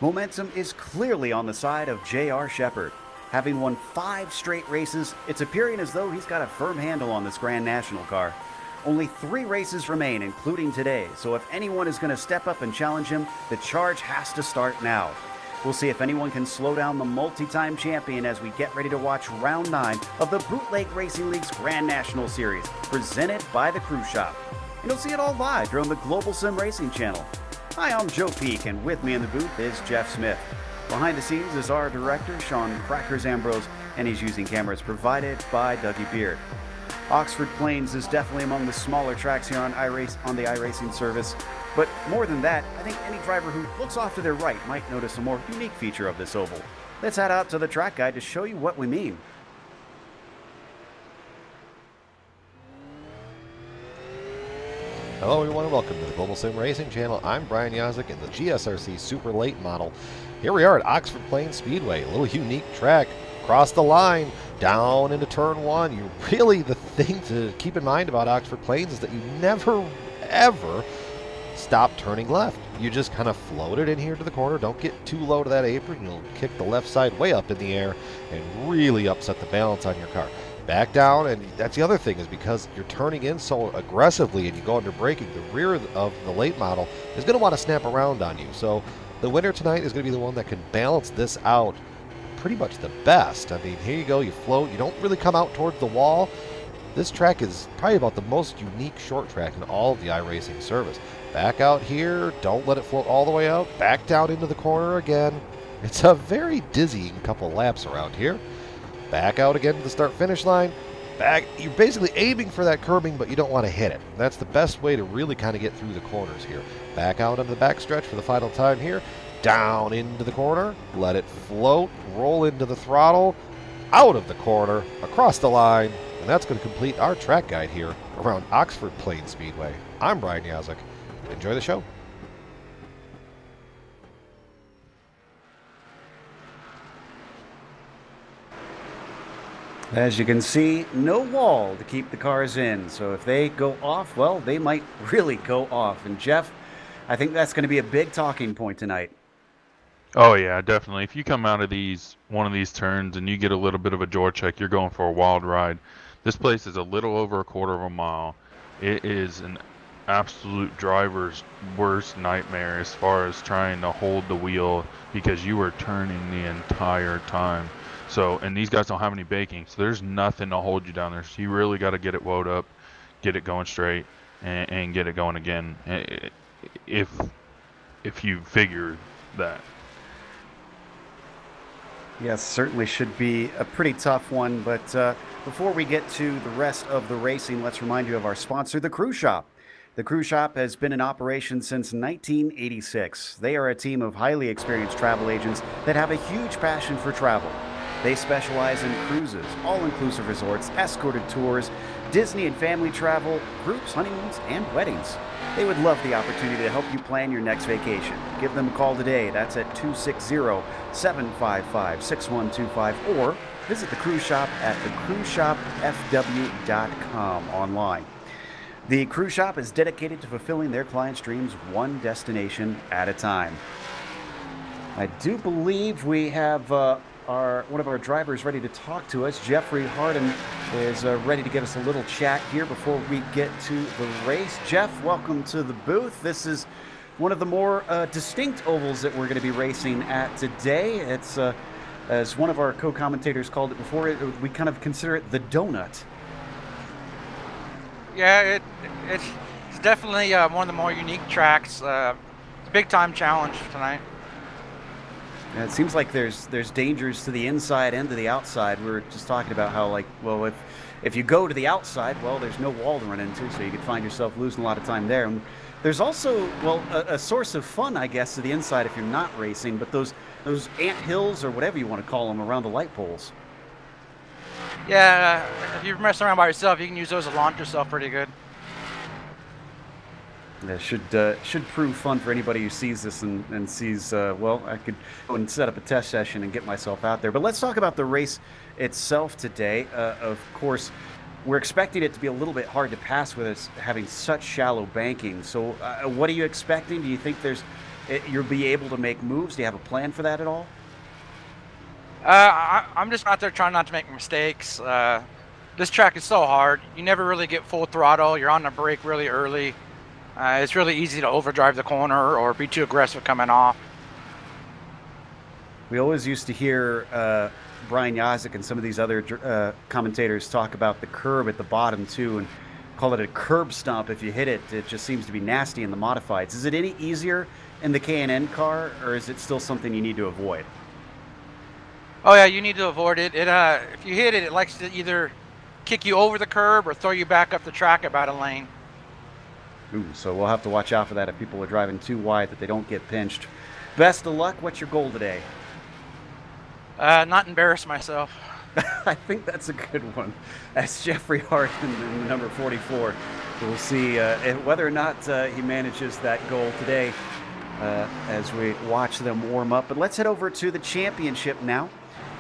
Momentum is clearly on the side of J.R. Shepard. Having won 5 straight races, it's appearing as though he's got a firm handle on this Grand National car. Only 3 races remain, including today, so if anyone is going to step up and challenge him, the charge has to start now. We'll see if anyone can slow down the multi-time champion as we get ready to watch round 9 of the Bootleg Racing League's Grand National Series, presented by the Crew Shop. And you'll see it all live here on the Global SimRacing Channel. Hi, I'm Joe Peak, and with me in the booth is Jeff Smith. Behind the scenes is our director, Sean Crackers Ambrose, and he's using cameras provided by Dougie Beard. Oxford Plains is definitely among the smaller tracks here on the iRacing service, but more than that, I think any driver who looks off to their right might notice a more unique feature of this oval. Let's head out to the track guide to show you what we mean. Hello everyone and welcome to the Global Sim Racing Channel. I'm Brian Yazik in the GSRC Super Late model. Here we are at Oxford Plains Speedway, a little unique track. Across the line, down into turn 1. The thing to keep in mind about Oxford Plains is that you never, ever stop turning left. You just kind of float it in here to the corner. Don't get too low to that apron. You'll kick the left side way up in the air and really upset the balance on your car. Back down, and that's the other thing, is because you're turning in so aggressively and you go under braking, the rear of the late model is going to want to snap around on you. So the winner tonight is going to be the one that can balance this out pretty much the best. I mean, here you go, you float, you don't really come out towards the wall. This track is probably about the most unique short track in all of the iRacing service. Back out here, don't let it float all the way out, back down into the corner again. It's a very dizzying couple laps around here. Back out again to the start-finish line. Back, you're basically aiming for that curbing, but you don't want to hit it. That's the best way to really kind of get through the corners here. Back out on the back stretch for the final time here. Down into the corner. Let it float. Roll into the throttle. Out of the corner. Across the line. And that's going to complete our track guide here around Oxford Plains Speedway. I'm Brian Yazik. Enjoy the show. As you can see, no wall to keep the cars in, so if they go off, well, they might really go off. And Jeff, I think that's going to be a big talking point tonight. Oh yeah, definitely. If you come out of one of these turns and you get a little bit of a jaw check, you're going for a wild ride. This place is a little over a quarter of a mile. It is an absolute driver's worst nightmare as far as trying to hold the wheel because you are turning the entire time. So, and these guys don't have any baking, so there's nothing to hold you down there. So you really got to get it woed up, get it going straight, and get it going again. If you figure that. Yes, certainly should be a pretty tough one, but before we get to the rest of the racing, let's remind you of our sponsor, the Crew Shop. The Crew Shop has been in operation since 1986. They are a team of highly experienced travel agents that have a huge passion for travel. They specialize in cruises, all-inclusive resorts, escorted tours, Disney and family travel, groups, honeymoons, and weddings. They would love the opportunity to help you plan your next vacation. Give them a call today. That's at 260-755-6125, or visit the Crew Shop at thecruiseshopfw.com online. The Crew Shop is dedicated to fulfilling their clients' dreams one destination at a time. I do believe we have one of our drivers ready to talk to us. Jeffrey Harden is ready to give us a little chat here before we get to the race. Jeff, welcome to the booth. This is one of the more distinct ovals that we're going to be racing at today. It's, as one of our co-commentators called it before, we kind of consider it the donut. Yeah, it's definitely one of the more unique tracks. It's a big-time challenge tonight. It seems like there's dangers to the inside and to the outside. We were just talking about how, like, well, if you go to the outside, well, there's no wall to run into, so you could find yourself losing a lot of time there. And there's also, well, a source of fun, I guess, to the inside if you're not racing, but those ant hills or whatever you want to call them around the light poles. Yeah, if you're messing around by yourself, you can use those to launch yourself pretty good. That should prove fun for anybody who sees this and sees, well, I could go and set up a test session and get myself out there. But let's talk about the race itself today. Of course, we're expecting it to be a little bit hard to pass with us having such shallow banking. So what are you expecting? Do you think there's you'll be able to make moves? Do you have a plan for that at all? I'm just out there trying not to make mistakes. This track is so hard. You never really get full throttle. You're on the brake really early. It's really easy to overdrive the corner or be too aggressive coming off. We always used to hear Brian Yazik and some of these other commentators talk about the curb at the bottom too, and call it a curb stomp. If you hit it, it just seems to be nasty in the modifieds. Is it any easier in the K&N car, or is it still something you need to avoid? Oh yeah, you need to avoid it. If you hit it, it likes to either kick you over the curb or throw you back up the track about a lane. Ooh, so we'll have to watch out for that if people are driving too wide, that they don't get pinched. Best of luck. What's your goal today? Not embarrass myself. I think that's a good one. That's Jeffrey Hart in number 44. We'll see whether or not he manages that goal today as we watch them warm up. But let's head over to the championship now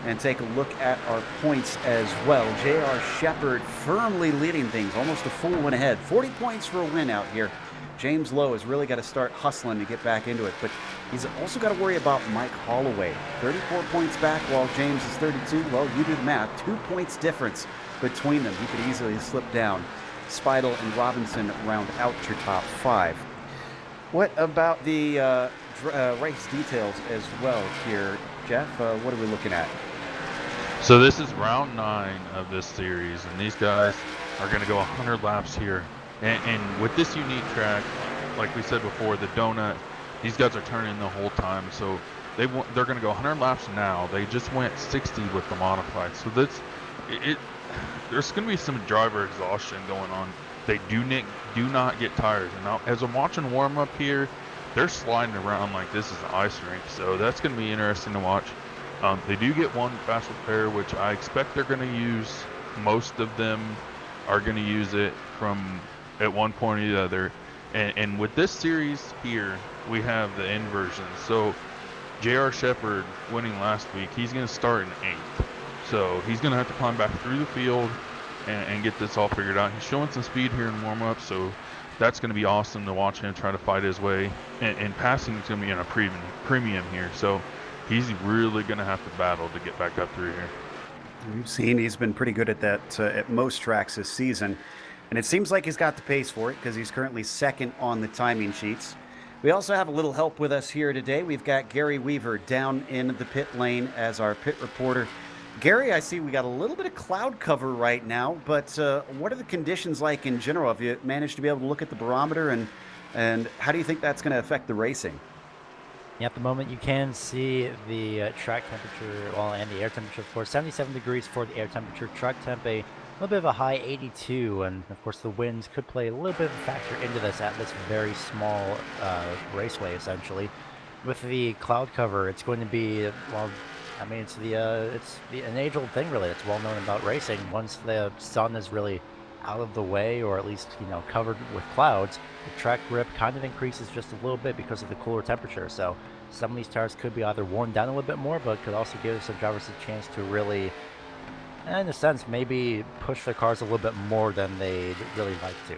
and take a look at our points as well. J.R. Shepard firmly leading things, almost a full one ahead. 40 points for a win out here. James Lowe has really got to start hustling to get back into it, but he's also got to worry about Mike Holloway. 34 points back while James is 32. Well, you do the math. 2 points difference between them. He could easily slip down. Speidel and Robinson round out your top 5. What about the race details as well here, Jeff? What are we looking at? So this is round 9 of this series, and these guys are going to go 100 laps here. And with this unique track, like we said before, the donut, these guys are turning the whole time. So they're going to go 100 laps now. They just went 60 with the modified. So there's going to be some driver exhaustion going on. They do not get tired. And now, as I'm watching warm up here, they're sliding around like this is an ice rink. So that's going to be interesting to watch. They do get one fast repair, which I expect they're going to use. Most of them are going to use it from at one point or the other. And with this series here, we have the inversion. So J.R. Shepard winning last week, he's going to start in 8th. So he's going to have to climb back through the field and get this all figured out. He's showing some speed here in warm-up, so that's going to be awesome to watch him try to fight his way. And passing is going to be in a premium here. So he's really going to have to battle to get back up through here. We've seen he's been pretty good at that at most tracks this season. And it seems like he's got the pace for it because he's currently 2nd on the timing sheets. We also have a little help with us here today. We've got Gary Weaver down in the pit lane as our pit reporter. Gary, I see we got a little bit of cloud cover right now, but what are the conditions like in general? Have you managed to be able to look at the barometer, and how do you think that's going to affect the racing? At the moment, you can see the track temperature, and the air temperature, of course, 77 degrees for the air temperature. Track temp, a little bit of a high 82, and of course the winds could play a little bit of a factor into this at this very small raceway, essentially. With the cloud cover, it's going to be, well, I mean, it's an age-old thing, really. It's well known about racing. Once the sun is really out of the way, or at least, covered with clouds, the track grip kind of increases just a little bit because of the cooler temperature. So some of these tires could be either worn down a little bit more, but could also give some drivers a chance to really, in a sense, maybe push their cars a little bit more than they'd really like to.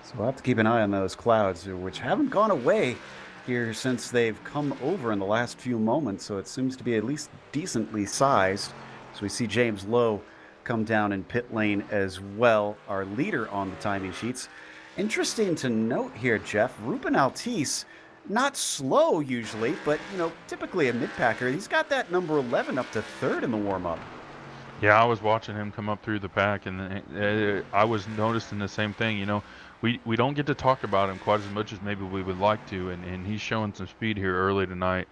So we'll have to keep an eye on those clouds, which haven't gone away here since they've come over in the last few moments. So it seems to be at least decently sized. So we see James Lowe come down in pit lane as well, our leader on the timing sheets. Interesting to note here, Jeff, Ruben Altice, not slow usually, but typically a mid-packer. He's got that number 11 up to 3rd in the warm-up. Yeah, I was watching him come up through the pack, and I was noticing the same thing. We don't get to talk about him quite as much as maybe we would like to, and he's showing some speed here early tonight.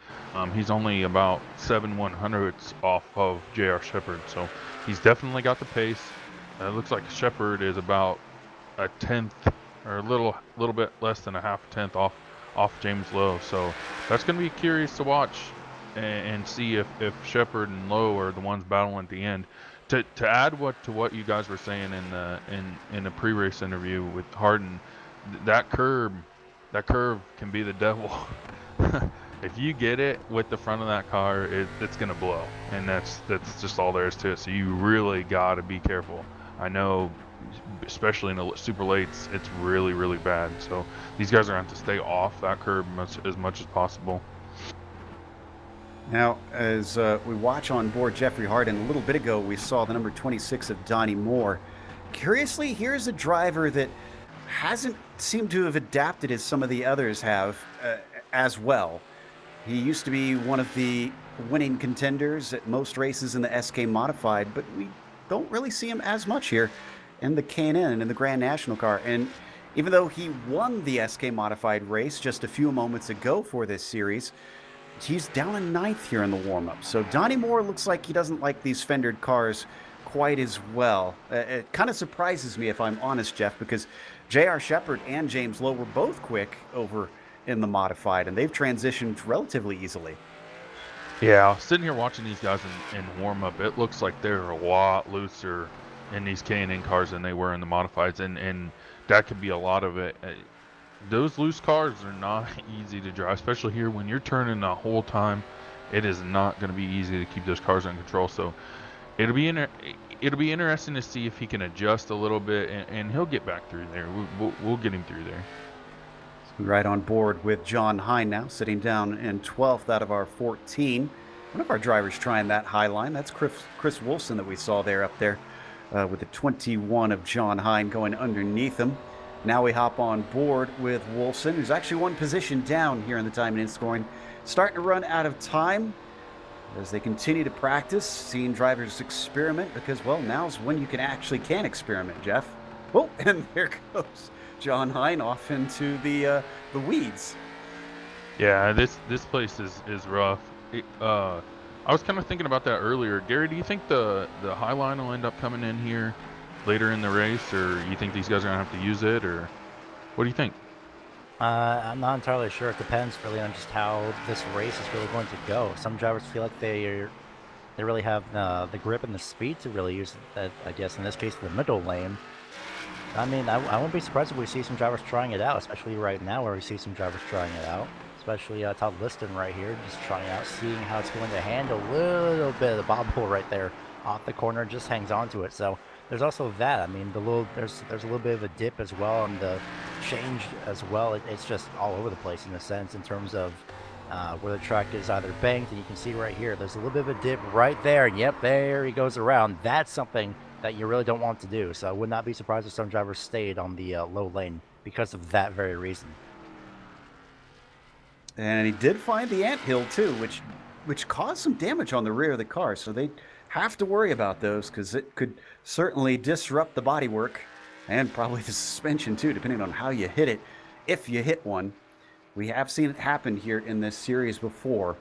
He's only about 7/100ths off of J.R. Shepard, so he's definitely got the pace. It looks like Shepard is about a 10th or a little bit less than a half a tenth off James Lowe. So that's going to be curious to watch and see if Shepard and Lowe are the ones battling at the end. To add to what you guys were saying in the pre-race interview with Harden, that curb can be the devil. If you get it with the front of that car, it's gonna blow, and that's just all there is to it. So you really got to be careful. I know especially in the super lates, it's really, really bad. So these guys are going to have to stay off that curb as much as possible. Now, as we watch on board Jeffrey Harden, a little bit ago we saw the number 26 of Donnie Moore. Curiously, here's a driver that hasn't seemed to have adapted as some of the others have as well. He used to be one of the winning contenders at most races in the SK Modified, but we don't really see him as much here in the K&N and in the Grand National car. And even though he won the SK Modified race just a few moments ago for this series, he's down in 9th here in the warm-up. So Donnie Moore looks like he doesn't like these fendered cars quite as well. It kind of surprises me, if I'm honest, Jeff, because J.R. Shepard and James Lowe were both quick over in the Modified, and they've transitioned relatively easily. Yeah, sitting here watching these guys in warm-up, it looks like they're a lot looser in these K&N cars than they were in the Modifieds, and that could be a lot of it. Those loose cars are not easy to drive, especially here when you're turning the whole time. It is not going to be easy to keep those cars under control. So it'll be interesting to see if he can adjust a little bit, and he'll get back through there. We'll get him through there. Right on board with John Hine now, sitting down in 12th out of our 14. One of our drivers trying that high line. That's Chris Wolfson that we saw there up there with the 21 of John Hine going underneath him. Now we hop on board with Wolfson, who's actually one position down here in the time and in scoring. Starting to run out of time as they continue to practice, seeing drivers experiment, because, well, now's when you can experiment, Jeff. Oh, and there goes John Hine off into the weeds. Yeah, this place is rough. I was kind of thinking about that earlier. Gary, do you think the high line will end up coming in here later in the race, or you think these guys are gonna have to use it, or what do you think? I'm not entirely sure. It depends really on just how this race is really going to go. Some drivers feel like they really have the grip and the speed to really use that. I guess in this case, the middle lane. I mean, I won't be surprised if we see some drivers trying it out, especially right now where we see some drivers trying it out. Especially Todd Liston right here, just trying it out, seeing how it's going to handle a little bit of the bobble right there off the corner, just hangs on to it. So there's also that. I mean, there's a little bit of a dip as well on the change as well. It's just all over the place in a sense in terms of where the track is either banked, and you can see right here, there's a little bit of a dip right there. And yep, there he goes around. That's something that you really don't want to do. So I would not be surprised if some drivers stayed on the low lane because of that very reason. And he did find the anthill too, which caused some damage on the rear of the car. So they have to worry about those because it could certainly disrupt the bodywork and probably the suspension too, depending on how you hit it, if you hit one. We have seen it happen here in this series before.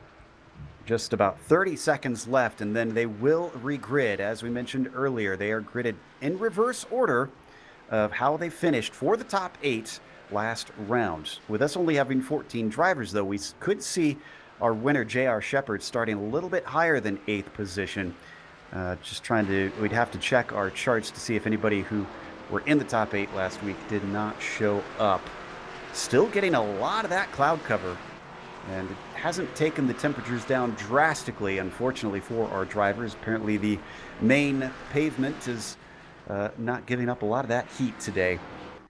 Just about 30 seconds left, and then they will regrid. As we mentioned earlier, they are gridded in reverse order of how they finished for the top 8 last round. With us only having 14 drivers, though, we could see our winner, J.R. Shepard, starting a little bit higher than 8th position. We'd have to check our charts to see if anybody who were in the top 8 last week did not show up. Still getting a lot of that cloud cover, and it hasn't taken the temperatures down drastically, unfortunately, for our drivers. Apparently the main pavement is not giving up a lot of that heat today.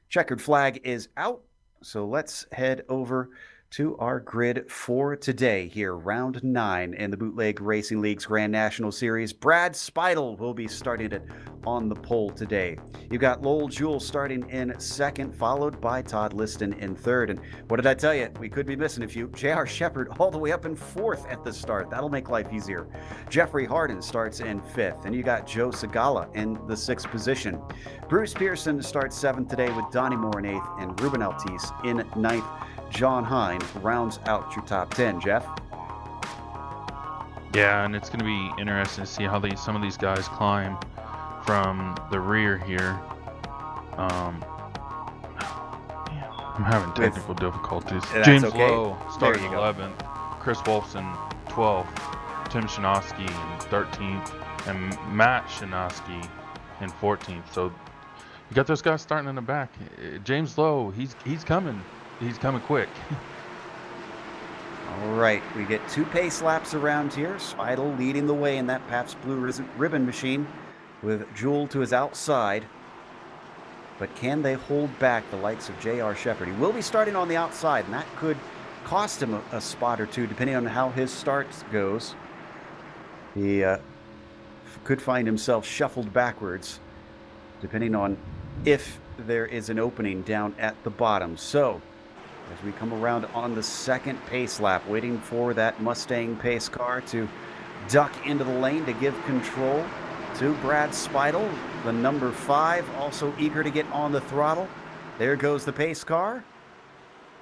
Checkered flag is out, so let's head over to our grid for today here, round 9 in the Bootleg Racing League's Grand National Series. Brad Speidel will be starting it on the pole today. You've got Lowell Jewell starting in 2nd, followed by Todd Liston in 3rd. And what did I tell you? We could be missing a few. J.R. Shepard all the way up in 4th at the start. That'll make life easier. Jeffrey Harden starts in 5th, and you got Joe Segala in the 6th position. Bruce Pearson starts 7th today with Donnie Moore in 8th and Ruben Altice in 9th. John Hine rounds out your top 10, Jeff. Yeah, and it's going to be interesting to see how some of these guys climb from the rear here. I'm having technical difficulties. James Lowe starting 11th, Chris Wolfson 12th, Tim Shinosky in 13th, and Matt Shinosky in 14th. So you got those guys starting in the back. James Lowe, he's coming. He's coming quick. All right, we get 2 pace laps around here. Speidel leading the way in that Pabst Blue Ribbon machine with Jewell to his outside. but can they hold back the likes of J.R. Shepard? He will be starting on the outside, and that could cost him a spot or two, depending on how his start goes. He could find himself shuffled backwards, depending on if there is an opening down at the bottom. So, as we come around on the second pace lap, waiting for that Mustang pace car to duck into the lane to give control to Brad Speidel, the number 5, also eager to get on the throttle. There goes the pace car.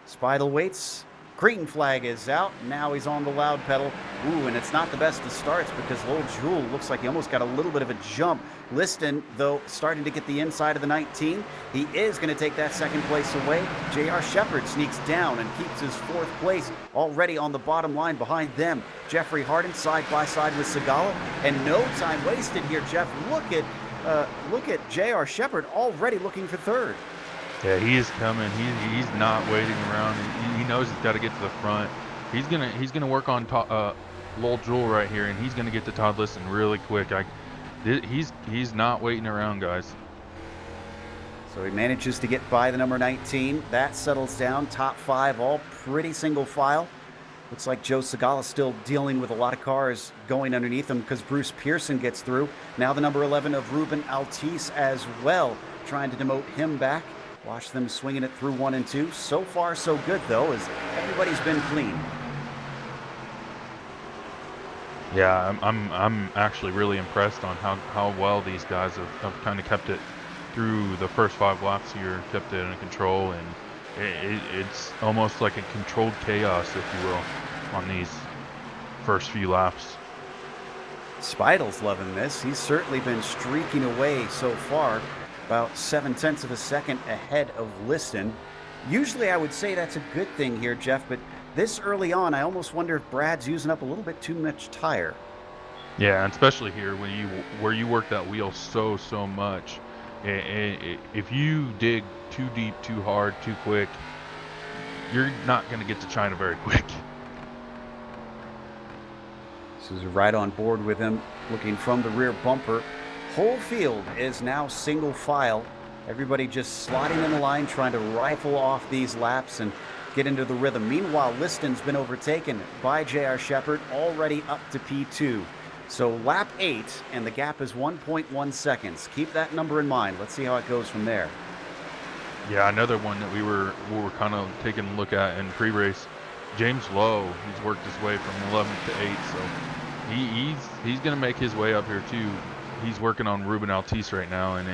Speidel waits. Green flag is out. Now he's on the loud pedal. Ooh, and it's not the best of starts because Lowell Jewell looks like he almost got a little bit of a jump. Liston, though, starting to get the inside of the 19. He is going to take that second place away. J.R. Shepard sneaks down and keeps his 4th place already on the bottom line behind them. Jeffrey Harden side by side with Segala, and no time wasted here, Jeff. Look at J.R. Shepard already looking for 3rd. Yeah, he is coming. He's not waiting around. He knows he's got to get to the front. He's gonna work on Lowell Jewell right here, and he's gonna get to Todd Liston really quick. He's not waiting around, guys. So he manages to get by the number 19. That settles down. Top 5, all pretty single file. Looks like Joe Segala still dealing with a lot of cars going underneath him because Bruce Pearson gets through. Now the number 11 of Ruben Altice as well, trying to demote him back. Watch them swinging it through 1 and 2. So far, so good, though, as everybody's been clean. Yeah, I'm actually really impressed on how well these guys have kind of kept it through the first 5 laps here, kept it under control, and it's almost like a controlled chaos, if you will, on these first few laps. Speidel's loving this. He's certainly been streaking away so far, about 0.7 of a second ahead of Liston. Usually I would say that's a good thing here, Jeff, but this early on, I almost wonder if Brad's using up a little bit too much tire. Yeah, and especially here where you work that wheel so much. If you dig too deep, too hard, too quick, you're not going to get to China very quick. This is right on board with him, looking from the rear bumper. Whole field is now single file. Everybody just slotting in the line, trying to rifle off these laps and get into the rhythm. Meanwhile, Liston's been overtaken by J.R. Shepard, already up to P2. So lap 8, and the gap is 1.1 seconds. Keep that number in mind. Let's see how it goes from there. Yeah, another one that we were kind of taking a look at in pre-race. James Lowe, he's worked his way from 11th to 8, so he's going to make his way up here too. He's working on Ruben Altice right now, and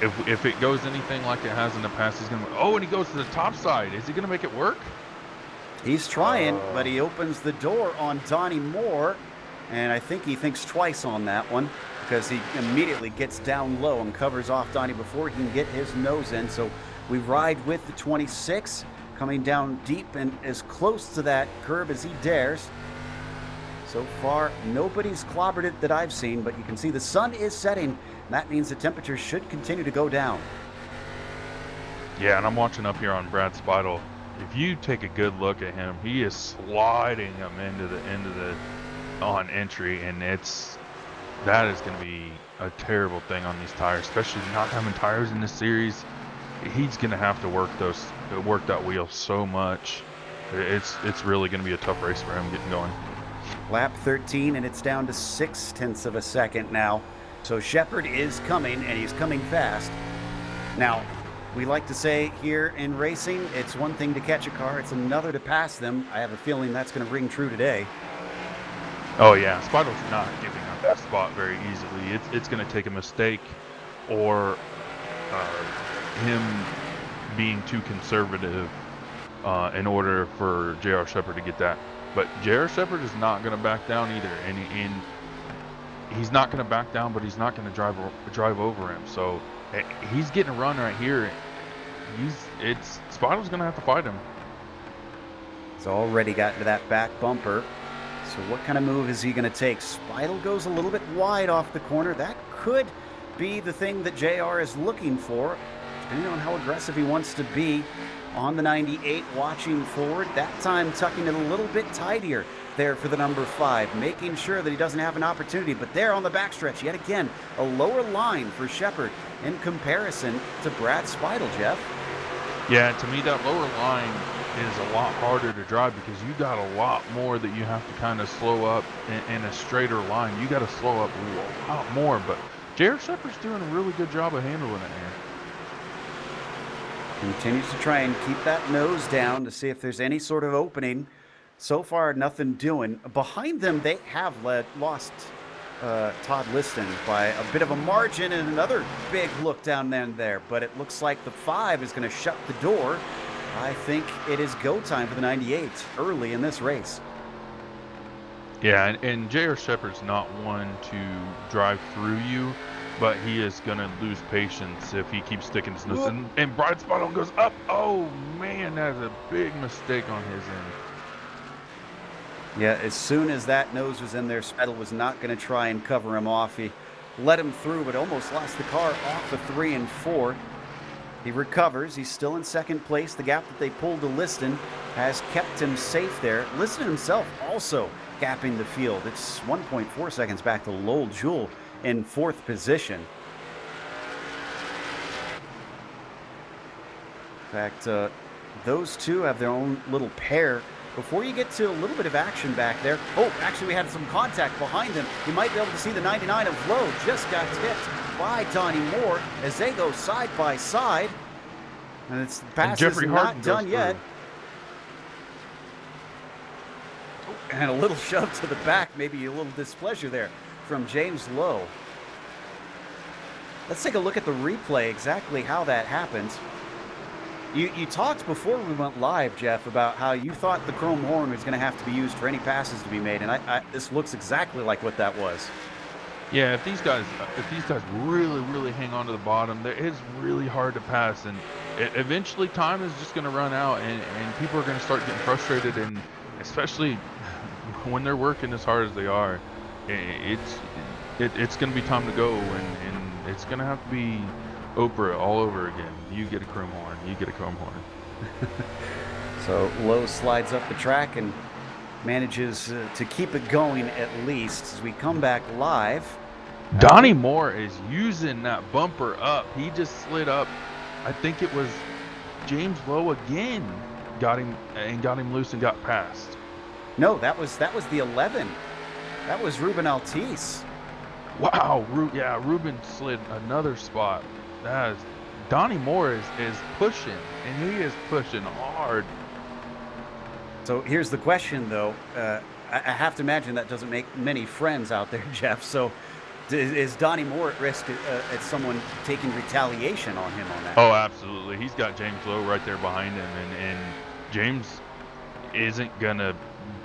if it goes anything like it has in the past, he's going to, and he goes to the top side. Is he going to make it work? He's trying, but he opens the door on Donnie Moore, and I think he thinks twice on that one because he immediately gets down low and covers off Donnie before he can get his nose in. So we ride with the 26, coming down deep and as close to that curb as he dares. So far, nobody's clobbered it that I've seen, but you can see the sun is setting. That means the temperature should continue to go down. Yeah, and I'm watching up here on Brad Speidel. If you take a good look at him, he is sliding him into the on entry, and that is going to be a terrible thing on these tires, especially not having tires in this series. He's going to have to work that wheel so much. It's really going to be a tough race for him getting going. Lap 13, and it's down to 0.6 of a second now. So Shepard is coming, and he's coming fast. Now, we like to say here in racing, it's one thing to catch a car, it's another to pass them. I have a feeling that's going to ring true today. Oh yeah, Speidel's not giving up that spot very easily. It's going to take a mistake or him being too conservative in order for J.R. Shepard to get that. But J.R. Shepard is not going to back down either, and he's not going to back down, but he's not going to drive over him. So he's getting a run right here. Speidel's going to have to fight him. He's already gotten to that back bumper. So what kind of move is he going to take? Speidel goes a little bit wide off the corner. That could be the thing that JR is looking for. depending on how aggressive he wants to be on the 98, watching forward. That time tucking it a little bit tighter there for the number 5, making sure that he doesn't have an opportunity. But there on the backstretch, yet again, a lower line for Shepard in comparison to Brad Speidel, Jeff. Yeah, to me, that lower line is a lot harder to drive because you got a lot more that you have to kind of slow up in a straighter line. You got to slow up a lot more, but J.R. Shepard's doing a really good job of handling it here. Continues to try and keep that nose down to see if there's any sort of opening. So far, nothing doing. Behind them, they have lost Todd Liston by a bit of a margin, and another big look down there. But it looks like the 5 is going to shut the door. I think it is go time for the 98 early in this race. Yeah, and J.R. Shepard's not one to drive through you, but he is going to lose patience if he keeps sticking to this. And Brad Speidel goes up. Oh, man, that's a big mistake on his end. Yeah, as soon as that nose was in there, Speidel was not going to try and cover him off. He let him through, but almost lost the car off of 3 and 4. He recovers. He's still in second place. The gap that they pulled to Liston has kept him safe there. Liston himself also gapping the field. It's 1.4 seconds back to Lowell Jewell in 4th position. In fact, those two have their own little pair. Before you get to a little bit of action back there. Oh, actually we had some contact behind him. You might be able to see the 99 of Lowe just got tipped by Donnie Moore as they go side by side. And it's pass is not done yet. And a little shove to the back, maybe a little displeasure there from James Lowe. Let's take a look at the replay, exactly how that happened. You talked before we went live, Jeff, about how you thought the chrome horn was going to have to be used for any passes to be made, and this looks exactly like what that was. Yeah, if these guys really hang on to the bottom, it's really hard to pass, and eventually time is just going to run out, and people are going to start getting frustrated, and especially when they're working as hard as they are, it's going to be time to go, and it's going to have to be Oprah all over again. You get a chrome horn. You get a chrome horn. So Lowe slides up the track and manages to keep it going at least as we come back live. Donnie Moore is using that bumper up. He just slid up. I think it was James Lowe again got him loose and got past. No, that was the 11. That was Ruben Altice. Wow, Ruben slid another spot. Donnie Moore is pushing, and he is pushing hard. So here's the question, though. I have to imagine that doesn't make many friends out there, Jeff. So is Donnie Moore at risk at someone taking retaliation on him on that? Oh, absolutely. He's got James Lowe right there behind him, and James isn't going to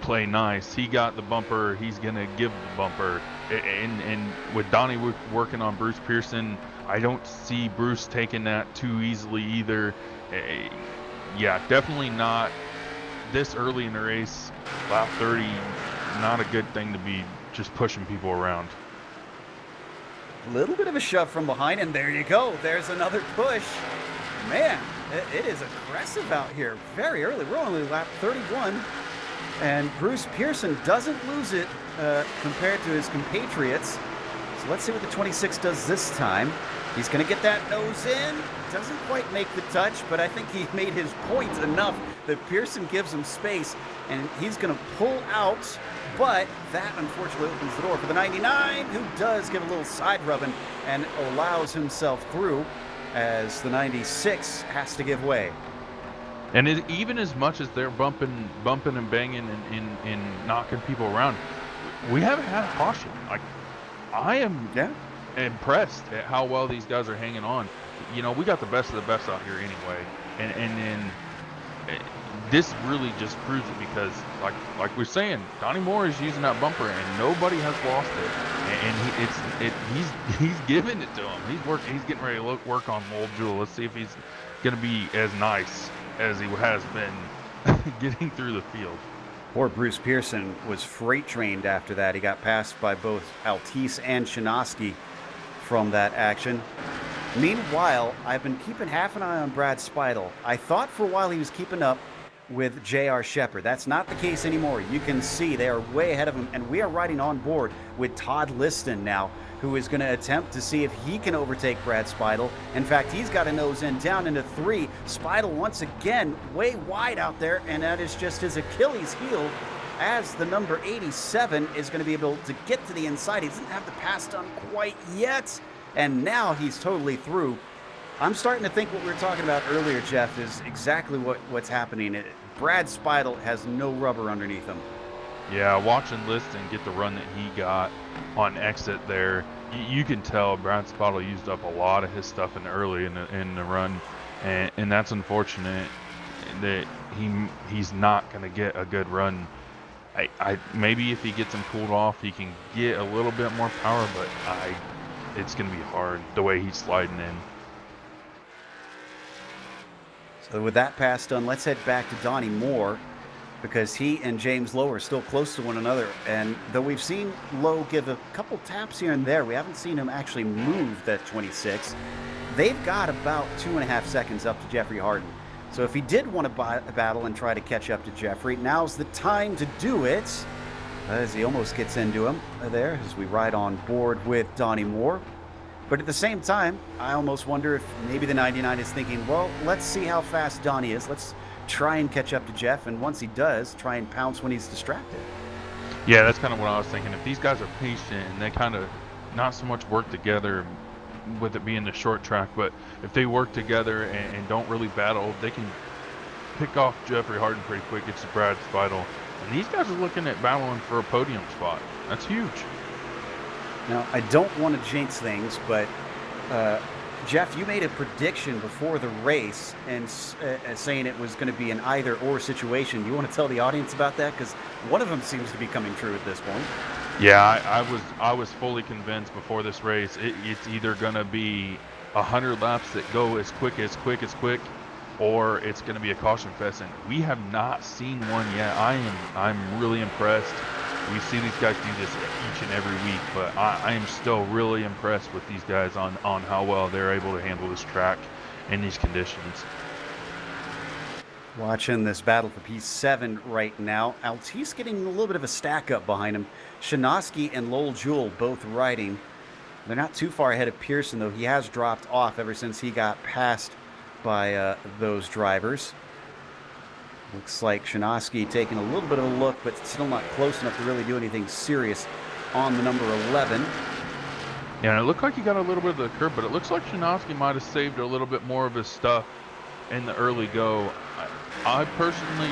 play nice. He got the bumper. He's going to give the bumper. And with Donnie working on Bruce Pearson, I don't see Bruce taking that too easily either. Yeah, definitely not this early in the race. Lap 30, not a good thing to be just pushing people around. A little bit of a shove from behind, and there you go. There's another push. Man, it is aggressive out here very early. We're only lap 31, and Bruce Pearson doesn't lose it compared to his compatriots. So let's see what the 26 does this time. He's going to get that nose in. Doesn't quite make the touch, but I think he made his point enough that Pearson gives him space, and he's going to pull out. But that unfortunately opens the door for the 99, who does give a little side rubbing and allows himself through as the 96 has to give way. And even as much as they're bumping and banging and knocking people around, we haven't had a caution. Like, I am impressed at how well these guys are hanging on. You know, we got the best of the best out here anyway, and this really just proves it because, like we're saying, Donnie Moore is using that bumper and nobody has lost it, and he's giving it to him. He's getting ready to work on Lowell Jewell. Let's see if he's going to be as nice as he has been getting through the field. Poor Bruce Pearson was freight trained after that. He got passed by both Altice and Shinosky from that action. Meanwhile, I've been keeping half an eye on Brad Speidel. I thought for a while he was keeping up with J.R. Shepard. That's not the case anymore. You can see they are way ahead of him, and we are riding on board with Todd Liston now, who is going to attempt to see if he can overtake Brad Speidel. In fact, he's got a nose in down into 3. Speidel once again way wide out there, and that is just his Achilles heel, as the number 87 is going to be able to get to the inside. He doesn't have the pass done quite yet, and now he's totally through. I'm starting to think what we were talking about earlier, Jeff, is exactly what's happening. Brad Speidel has no rubber underneath him. Yeah, watching Liston get the run that he got on exit there, you can tell Brad Speidel used up a lot of his stuff in the run, and that's unfortunate that he's not going to get a good run. I maybe if he gets him cooled off, he can get a little bit more power, but it's going to be hard the way he's sliding in. So with that pass done, let's head back to Donnie Moore, because he and James Lowe are still close to one another. And though we've seen Lowe give a couple taps here and there, we haven't seen him actually move that 26. They've got about 2.5 seconds up to Jeffrey Harden. So if he did want to battle and try to catch up to Jeffrey, now's the time to do it, as he almost gets into him there as we ride on board with Donnie Moore. But at the same time, I almost wonder if maybe the 99 is thinking, well, let's see how fast Donnie is. Let's try and catch up to Jeff, and once he does, try and pounce when he's distracted. Yeah, that's kind of what I was thinking. If these guys are patient and they kind of not so much work together with it being the short track, but if they work together and don't really battle, they can pick off Jeffrey Harden pretty quick. It's Brad Speidel. And these guys are looking at battling for a podium spot. That's huge. Now, I don't want to jinx things, but Jeff, you made a prediction before the race and saying it was going to be an either-or situation. You want to tell the audience about that? Because one of them seems to be coming true at this point. Yeah, I was fully convinced before this race it's either going to be 100 laps that go as quick, or it's going to be a caution fest. And we have not seen one yet. I'm really impressed. We see these guys do this each and every week, but I am still really impressed with these guys on how well they're able to handle this track in these conditions. Watching this battle for P7 right now. Altice getting a little bit of a stack up behind him. Shinosky and Lowell Jewell both riding. They're not too far ahead of Pearson, though. He has dropped off ever since he got passed by those drivers. Looks like Shinosky taking a little bit of a look, but still not close enough to really do anything serious on the number 11. Yeah, and it looked like he got a little bit of the curb, but it looks like Shinosky might have saved a little bit more of his stuff in the early go. I personally,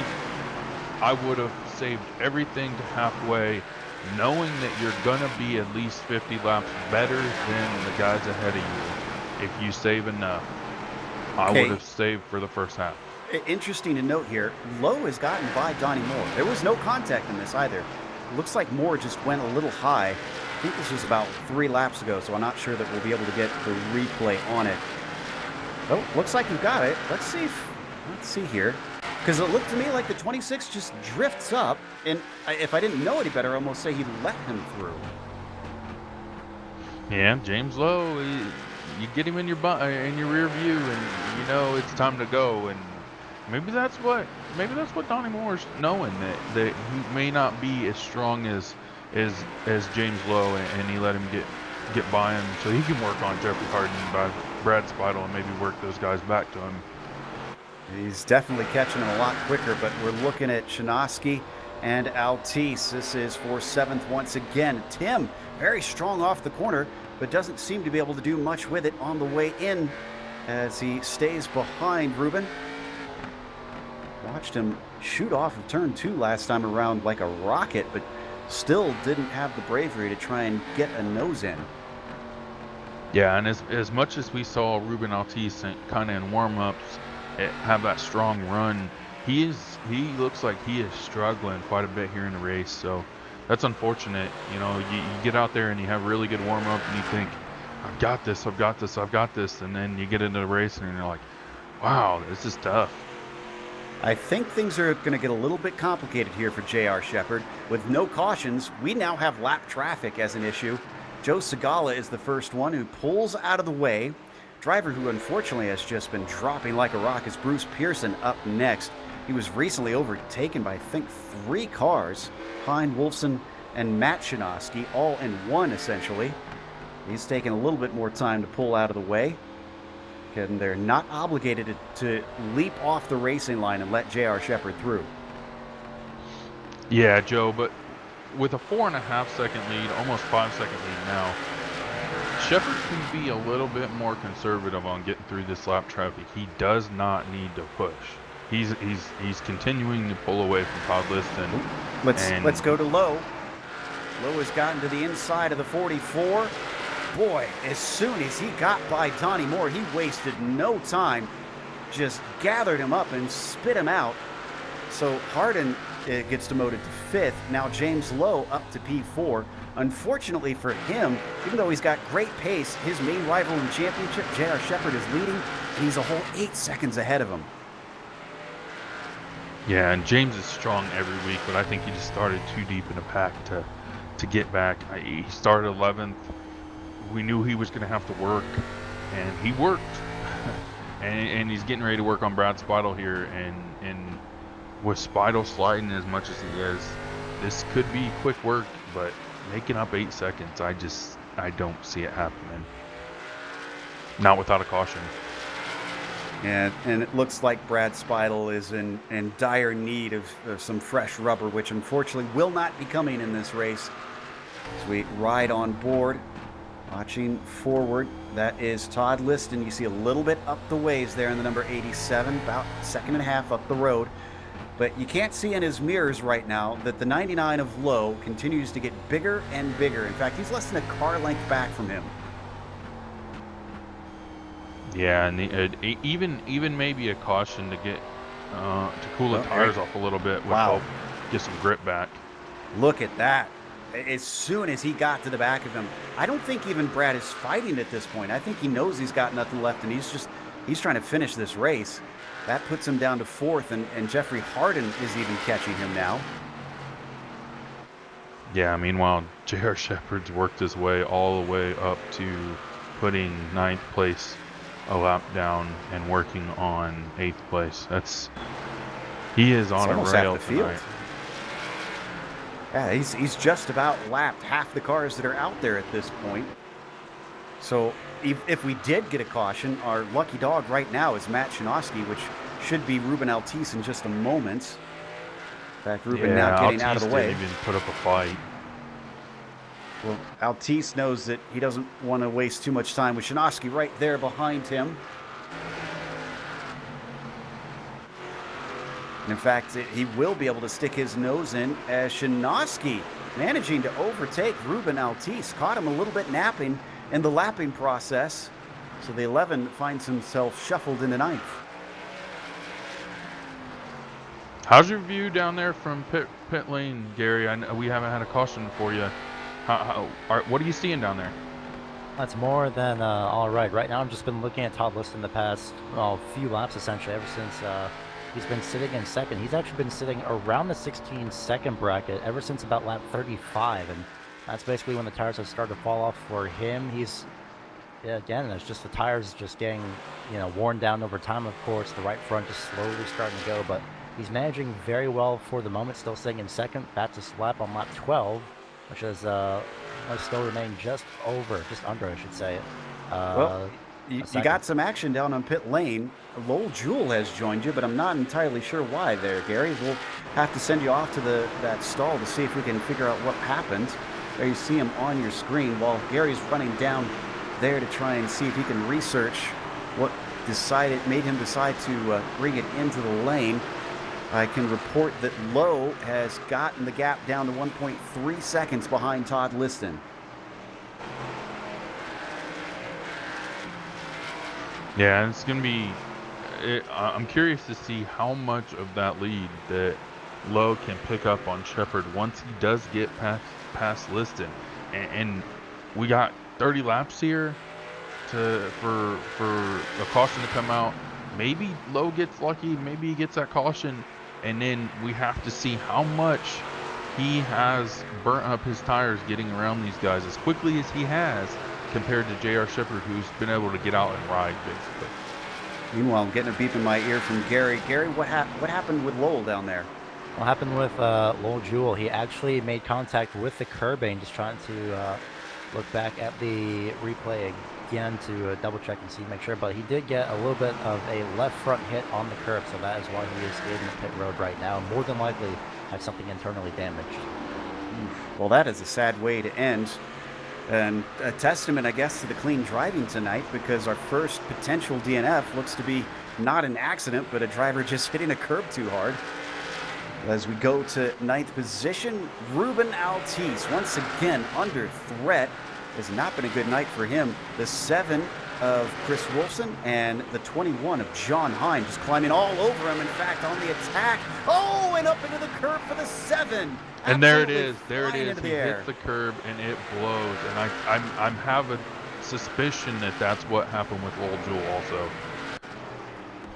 I would have saved everything to halfway, knowing that you're going to be at least 50 laps better than the guys ahead of you. If you save enough, I would have saved for the first half. Interesting to note here, Lowe has gotten by Donnie Moore. There was no contact in this either. It looks like Moore just went a little high. I think this was about 3 laps ago, so I'm not sure that we'll be able to get the replay on it. Oh, looks like you've got it. Let's see here. Because it looked to me like the 26 just drifts up, and if I didn't know any better, I almost say he let him through. Yeah, James Lowe, you get him in your rear view, and you know it's time to go. And maybe that's what Donnie Moore's knowing, that he may not be as strong as James Lowe, and he let him get by him so he can work on Jeffrey Harden by Brad Speidel and maybe work those guys back to him. He's definitely catching him a lot quicker, but we're looking at Shinosky and Altice. This is for 7th once again. Tim, very strong off the corner, but doesn't seem to be able to do much with it on the way in as he stays behind Ruben. Watched him shoot off of turn 2 last time around like a rocket, but still didn't have the bravery to try and get a nose in. Yeah, and as much as we saw Ruben Altice kind of in warm-ups have that strong run, he looks like he is struggling quite a bit here in the race. So that's unfortunate. You know, you get out there and you have really good warm-up and you think, I've got this, and then you get into the race and you're like, wow, this is tough. I think things are going to get a little bit complicated here for J.R. Shepard. With no cautions, we now have lap traffic as an issue. Joe Segala is the first one who pulls out of the way. Driver who unfortunately has just been dropping like a rock is Bruce Pearson up next. He was recently overtaken by, I think, 3 cars, Hein Wolfson and Matt Chinoski, all in one essentially. He's taking a little bit more time to pull out of the way, and they're not obligated to leap off the racing line and let J.R. Shepard through. Yeah, Joe, but with a 4.5 second lead, almost 5 second lead now, Shepard can be a little bit more conservative on getting through this lap traffic. He does not need to push. He's continuing to pull away from Todd Liston. Let's go to Lowe. Lowe has gotten to the inside of the 44. Boy, as soon as he got by Donnie Moore, he wasted no time. Just gathered him up and spit him out. So Hardin gets demoted to 5th. Now James Lowe up to P4. Unfortunately for him, even though he's got great pace, his main rival in the championship, J.R. Shepard, is leading, and he's a whole 8 seconds ahead of him. Yeah, and James is strong every week, but I think he just started too deep in the pack to get back. He started 11th. We knew he was going to have to work, and he worked. and he's getting ready to work on Brad Speidel here, and with Speidel sliding as much as he is, this could be quick work, but making up 8 seconds, I don't see it happening. Not without a caution. And it looks like Brad Speidel is in dire need of some fresh rubber, which unfortunately will not be coming in this race. As we ride on board, watching forward, that is Todd Liston. You see a little bit up the ways there in the number 87, about 1.5 seconds up the road. But you can't see in his mirrors right now that the 99 of Lowe continues to get bigger and bigger. In fact, he's less than a car length back from him. Yeah, and even maybe a caution to get to cool the tires off a little bit would help get some grip back. Look at that. As soon as he got to the back of him, I don't think even Brad is fighting at this point. I think he knows he's got nothing left, and he's trying to finish this race. That puts him down to 4th, and Jeffrey Hardin is even catching him now. Yeah, meanwhile, J.R. Shepard's worked his way all the way up to putting 9th place a lap down and working on 8th place. He is on a rail tonight. Yeah, he's just about lapped half the cars that are out there at this point. So if we did get a caution, our lucky dog right now is Matt Chinoski, which should be Ruben Altice in just a moment. In fact, Ruben now getting Altice out of the way. Didn't even put up a fight. Well, Altice knows that he doesn't want to waste too much time with Chinoski right there behind him. In fact, he will be able to stick his nose in as Chinoski managing to overtake Ruben Altice. Caught him a little bit napping in the lapping process. So the 11 finds himself shuffled into 9th. How's your view down there from pit lane, Gary? I know we haven't had a caution for you. What are you seeing down there? That's more than all right. Right now, I've just been looking at Todd Liston the past few laps, essentially, ever since he's been sitting in 2nd. He's actually been sitting around the 16-second bracket ever since about lap 35, and that's basically when the tires have started to fall off for him. Again, it's just the tires just getting, worn down over time, of course. The right front just slowly starting to go, but he's managing very well for the moment, still sitting in 2nd. Fastest lap on lap 12, which is still remain just under, I should say. Well, you got some action down on pit lane. Lowell Jewell has joined you, but I'm not entirely sure why there, Gary. We'll have to send you off to that stall to see if we can figure out what happened. There you see him on your screen while Gary's running down there to try and see if he can research what made him decide to bring it into the lane. I can report that Lowe has gotten the gap down to 1.3 seconds behind Todd Liston. Yeah, it's going to be... I'm curious to see how much of that lead that Lowe can pick up on Shepard once he does get past Liston. And we got 30 laps here for a caution to come out. Maybe Lowe gets lucky. Maybe he gets that caution. And then we have to see how much he has burnt up his tires getting around these guys. As quickly as he has, compared to J.R. Shepherd, who's been able to get out and ride, basically. Meanwhile, I'm getting a beep in my ear from Gary. Gary, what happened with Lowell down there? What happened with Lowell Jewell? He actually made contact with the curbing, just trying to look back at the replay again to double check and see, make sure. But he did get a little bit of a left front hit on the curb, so that is why he is in the pit road right now. More than likely, have something internally damaged. Well, that is a sad way to end. And a testament, I guess, to the clean driving tonight, because our first potential DNF looks to be not an accident, but a driver just hitting a curb too hard. As we go to ninth position, Ruben Altice, once again under threat. Has not been a good night for him. The 7 of Chris Wilson and the 21 of John Hine just climbing all over him. In fact, on the attack. Oh, and up into the curb for the 7. And there it Absolutely is. There it flying is. into He the air. hits the curb and it blows. And I'm have a suspicion that that's what happened with Lowell Jewell also.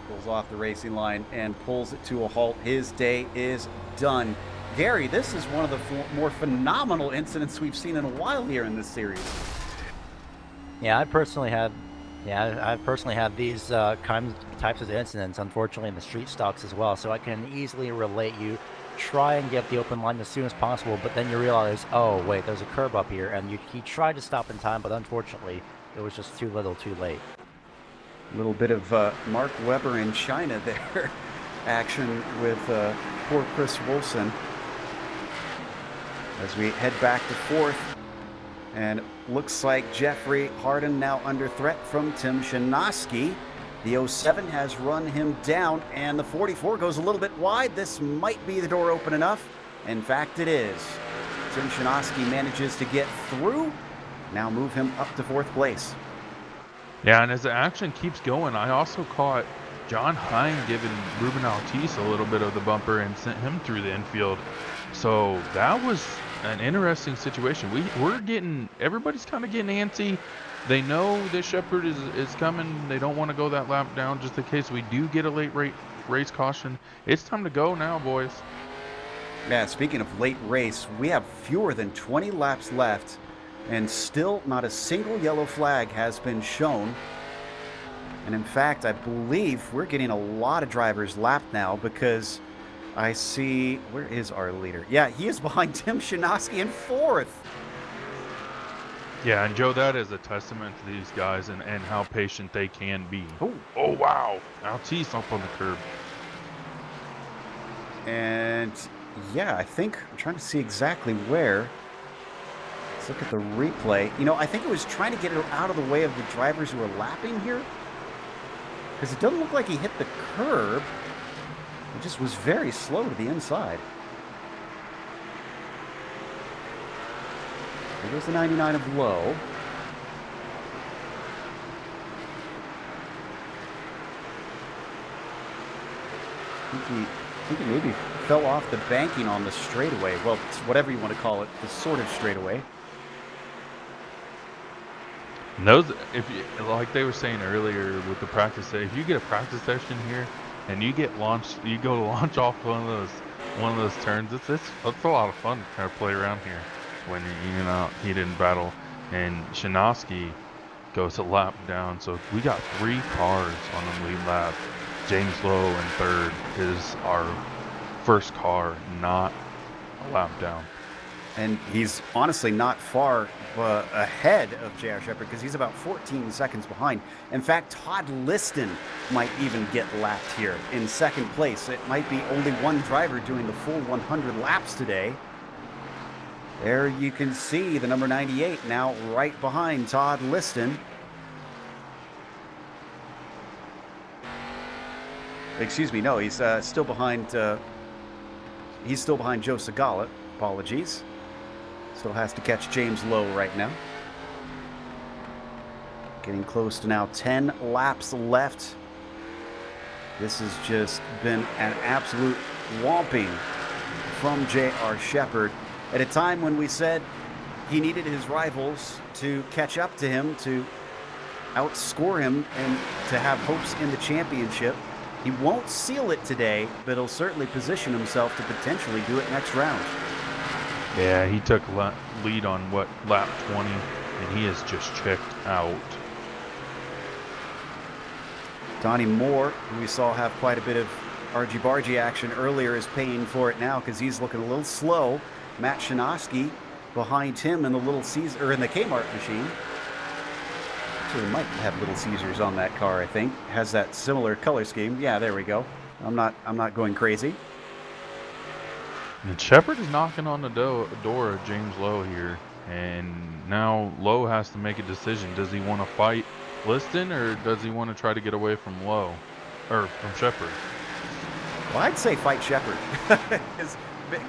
Pulls off the racing line and pulls it to a halt. His day is done. Gary, this is one of the more phenomenal incidents we've seen in a while here in this series. Yeah, I've personally had these types of incidents, unfortunately, in the street stocks as well. So I can easily relate. You try and get the open line as soon as possible, but then you realize, oh wait, there's a curb up here, and he tried to stop in time, but unfortunately, it was just too little, too late. A little bit of Mark Webber in China there. Action with poor Chris Wilson. As we head back to fourth, and it looks like Jeffrey Harden now under threat from Tim Shanoski. The 07 has run him down, and the 44 goes a little bit wide. This might be the door open enough. In fact, it is. Tim Shanoski manages to get through. Now move him up to fourth place. Yeah, and as the action keeps going, I also caught John Hine giving Ruben Altice a little bit of the bumper and sent him through the infield. So that was an interesting situation. Everybody's kind of getting antsy. They know that Shepherd is coming. They don't want to go that lap down just in case we do get a late race caution. It's time to go now, boys. Yeah, speaking of late race, we have fewer than 20 laps left, and still not a single yellow flag has been shown. And in fact, I believe we're getting a lot of drivers lapped now, because I see, where is our leader? Yeah, he is behind Tim Shanoski in fourth. Yeah, and Joe, that is a testament to these guys and how patient they can be. Oh. Oh, wow. Altice up on the curb. And yeah, I think I'm trying to see exactly where. Let's look at the replay. You know, I think it was trying to get it out of the way of the drivers who were lapping here, because it doesn't look like he hit the curb. It just was very slow to the inside. There goes the 99 of Low. I think he maybe fell off the banking on the straightaway. Well, it's whatever you want to call it, the sort of straightaway. And those, like they were saying earlier with the practice, if you get a practice session here and you get launched, you go to launch off one of those turns. It's a lot of fun to kind of play around here when you're not heated in battle. And Shanoski goes a lap down, so we got 3 cars on the lead lap. James Lowe in third is our first car, not a lap down. And he's honestly not far ahead of J.R. Shepherd, because he's about 14 seconds behind. In fact, Todd Liston might even get lapped here in second place. It might be only one driver doing the full 100 laps today. There you can see the number 98 now right behind Todd Liston. Excuse me, no, he's still behind. He's still behind Joe Segala. Apologies. Still has to catch James Lowe right now. Getting close to now 10 laps left. This has just been an absolute whomping from J.R. Shepherd at a time when we said he needed his rivals to catch up to him, to outscore him, and to have hopes in the championship. He won't seal it today, but he'll certainly position himself to potentially do it next round. Yeah, he took lead on lap 20 and he is just checked out. Donnie Moore, who we saw have quite a bit of argy-bargy action earlier, is paying for it now because he's looking a little slow. Matt Shinosky behind him in the Little Caesar, or in the Kmart machine. Actually, might have Little Caesars on that car, I think. Has that similar color scheme. Yeah, there we go. I'm not going crazy. And Shepard is knocking on the door of James Lowe here, and now Lowe has to make a decision. Does he want to fight Liston, or does he want to try to get away from Lowe, or from Shepard? Well, I'd say fight Shepard.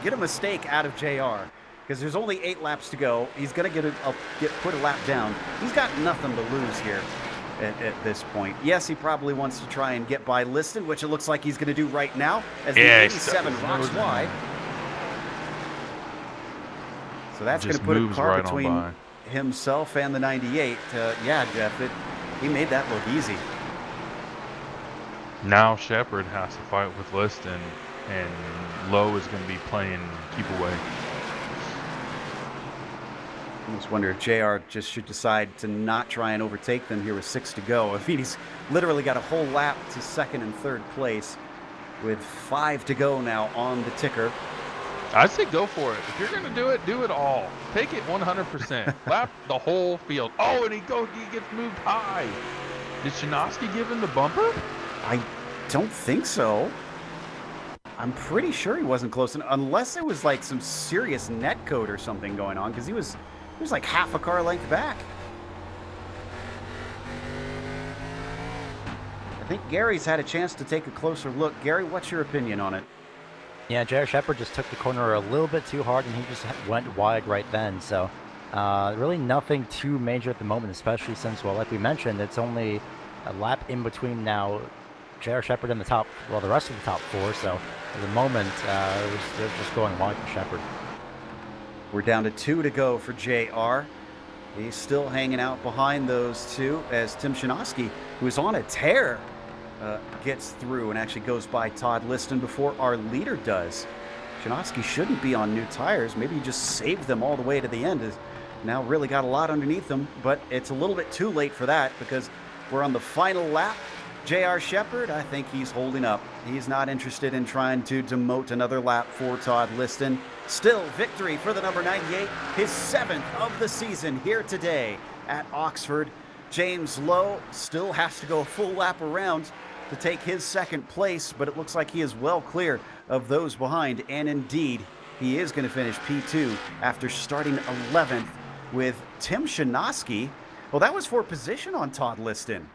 Get a mistake out of JR, because there's only 8 laps to go. He's going to get put a lap down. He's got nothing to lose here at this point. Yes, he probably wants to try and get by Liston, which it looks like he's going to do right now as the 87 rocks wide. So that's going to put a car between himself and the 98. Yeah, Jeff, he made that look easy. Now Shepard has to fight with Liston, and Lowe is going to be playing keep away. I just wonder if JR just should decide to not try and overtake them here with 6 to go. I mean, he's literally got a whole lap to 2nd and 3rd place with 5 to go now on the ticker. I say go for it. If you're going to do it all. Take it 100%. Lap the whole field. Oh, and he gets moved high. Did Shinosky give him the bumper? I don't think so. I'm pretty sure he wasn't close enough, unless there was like some serious net code or something going on, because he was like half a car length back. I think Gary's had a chance to take a closer look. Gary, what's your opinion on it? Yeah, Jared Shepard just took the corner a little bit too hard, and he just went wide right then. So really nothing too major at the moment, especially since, well, like we mentioned, it's only a lap in between now Jared Shepard and the rest of the top 4. So at the moment, they're just going wide for Shepard. We're down to 2 to go for JR. He's still hanging out behind those 2 as Tim Shinosky, who's on a tear, gets through and actually goes by Todd Liston before our leader does. Shinosky shouldn't be on new tires. Maybe he just saved them all the way to the end. Has now really got a lot underneath them, but it's a little bit too late for that because we're on the final lap. JR Shepard, I think he's holding up. He's not interested in trying to demote another lap for Todd Liston. Still, victory for the number 98, his 7th of the season here today at Oxford. James Lowe still has to go a full lap around to take his 2nd place, but it looks like he is well clear of those behind, and indeed, he is going to finish P2 after starting 11th with Tim Shinosky. Well, that was for position on Todd Liston.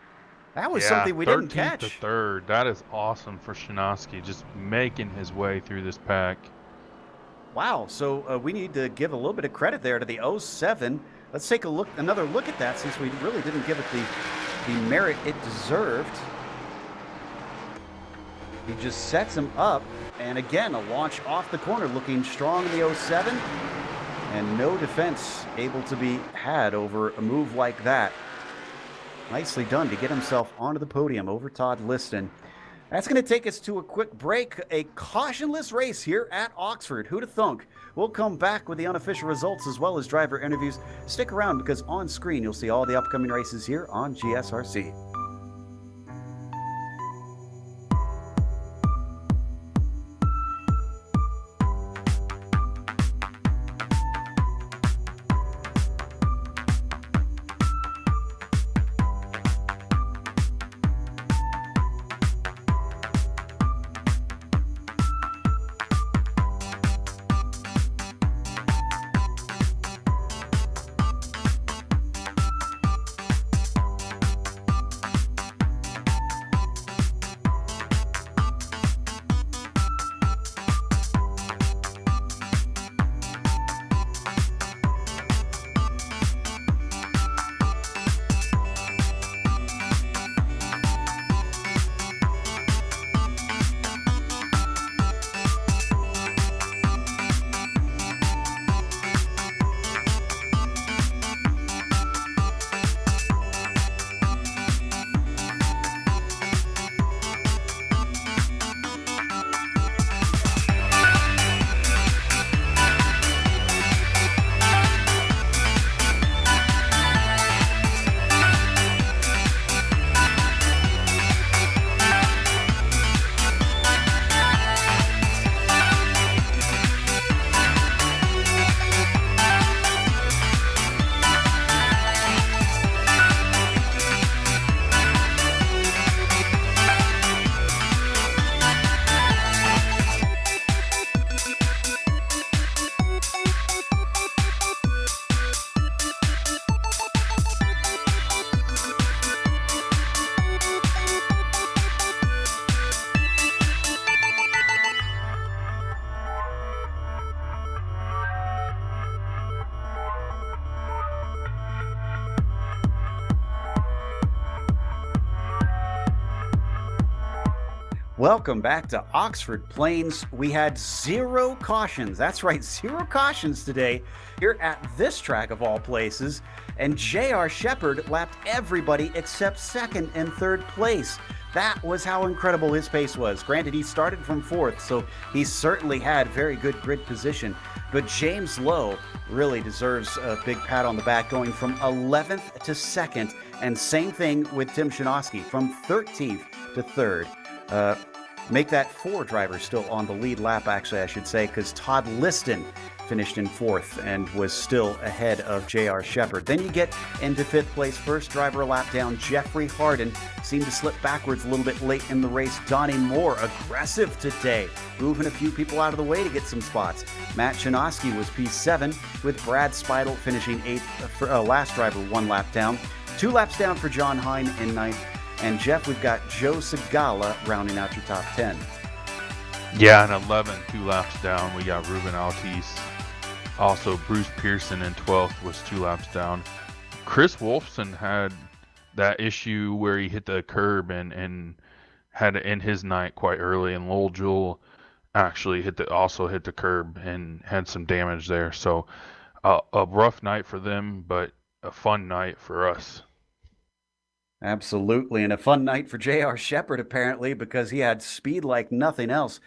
That was something we didn't catch. 13th to 3rd. That is awesome for Shinosky, just making his way through this pack. Wow, so we need to give a little bit of credit there to the 07. Let's take another look at that, since we really didn't give it the merit it deserved. He just sets him up, and again, a launch off the corner, looking strong in the 07, and no defense able to be had over a move like that. Nicely done to get himself onto the podium over Todd Liston. That's going to take us to a quick break. A cautionless race here at Oxford. Who'd have thunk? We'll come back with the unofficial results as well as driver interviews. Stick around because on screen you'll see all the upcoming races here on GSRC. Welcome back to Oxford Plains. We had 0 cautions. That's right, 0 cautions today here at this track of all places. And J.R. Shepherd lapped everybody except second and third place. That was how incredible his pace was. Granted, he started from 4th, so he certainly had very good grid position. But James Lowe really deserves a big pat on the back, going from 11th to 2nd. And same thing with Tim Szymanowski, from 13th to 3rd. Make that 4 drivers still on the lead lap, actually, I should say, because Todd Liston finished in 4th and was still ahead of J.R. Shepherd. Then you get into 5th place. First driver a lap down, Jeffrey Harden seemed to slip backwards a little bit late in the race. Donnie Moore, aggressive today, moving a few people out of the way to get some spots. Matt Chinoski was P7, with Brad Speidel finishing 8th. Last driver 1 lap down. 2 laps down for John Hine in 9th. And Jeff, we've got Joe Segala rounding out your top 10. Yeah, and 11, 2 laps down, we got Ruben Altis. Also, Bruce Pearson in 12th was 2 laps down. Chris Wolfson had that issue where he hit the curb and had to end his night quite early, and Lowell Jewell actually also hit the curb and had some damage there. So a rough night for them, but a fun night for us. Absolutely, and a fun night for J.R. Shepherd, apparently, because he had speed like nothing else.